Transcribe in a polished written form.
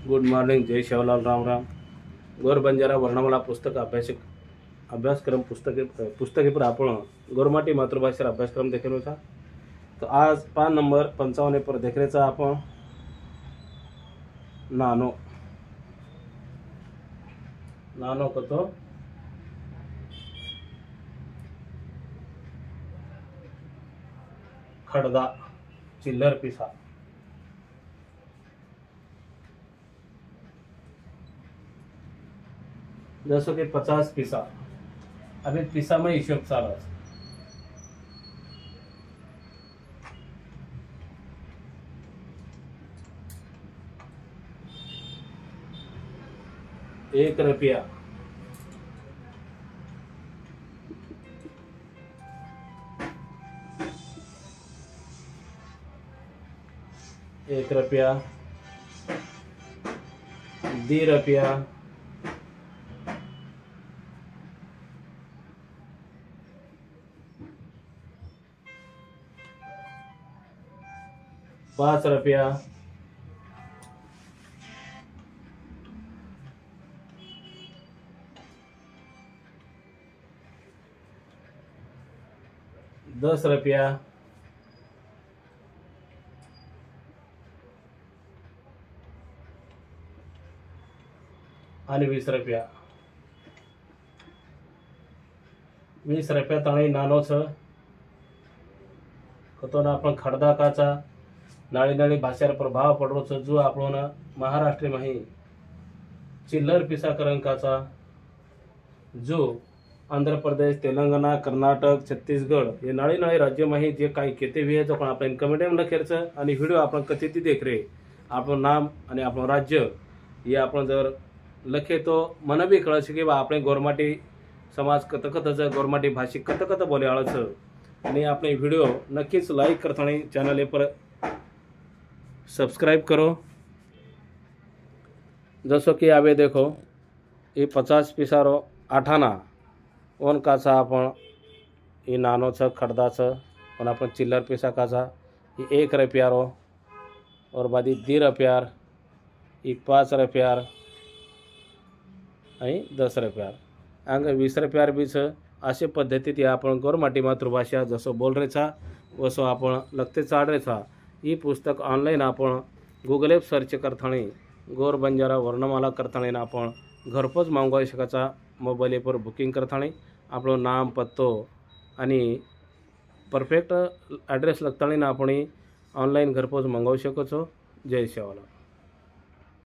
Good morning, जय शिवलाल, राम राम। गौर बंजारा वर्णमाला पुस्तक अभ्यासक्रम पुस्तके पर आपण गौरमाटी मातृभाषा अभ्यासक्रम देखेलो था। तो आज पान नंबर 55 पर देख रहे आपण नानो नानो कतो खडदा चिल्लर पिसा। जसं की 50 पिसा, अभी पिसा में हिशोब चालू आहे। ₹1, ₹1, ₹2, ₹5, ₹10 आणि ₹20। ₹20 ताणी नानो छ कतो ना आपण खडदा काचा नाळी नाळी भाषार प्रभाव पडरो छ, जो आपण महाराष्ट्र माही चिल्लर पिसा करंकाचा, जो आंध्र प्रदेश, तेलंगणा, कर्नाटक, छत्तीसगढ़ ये नाळी नाळी राज्य माही जे काही केते वे तो आपण कमेंट में लखेरच आणि व्हिडिओ आपण कथेती देख रे आपण नाम आणि आपण राज्य ये आपण जर लखे तो मन बी कळ शके बा आपण गोरमाटी समाज कत कतच गोरमाटी भाषिक कत कत बोले आळच। आणि આપણે व्हिडिओ नक्कीच लाईक करतानी चॅनल पर सब्सक्राइब करो। जसो कि आवे देखो ये 50 पिसारो आठाना ओन काचा आपण ये नानो छ खडदा छ और अपन चिल्लर पिसा काचा ये ₹1 और बादी ₹2 ये ₹5 आणि ₹10 अंग ₹20 भी छ। अशा पद्धतीत आपण गौरमाटी मातृभाषा जसो बोल रे छा वसो आपण लखते चाड रे छा। ही पुस्तक ऑनलाइन आपण गूगल एप सर्च करतानी गौर बंजारा वर्णमाला करतानी आपण घरपोच मागवाई शकाचा। मोबाईल पर बुकिंग करतानी आपलो नाम पत्तो आणि परफेक्ट ॲड्रेस लगतानी आपण ऑनलाइन घरपोच मागवू शकतो। जय शिवलाल।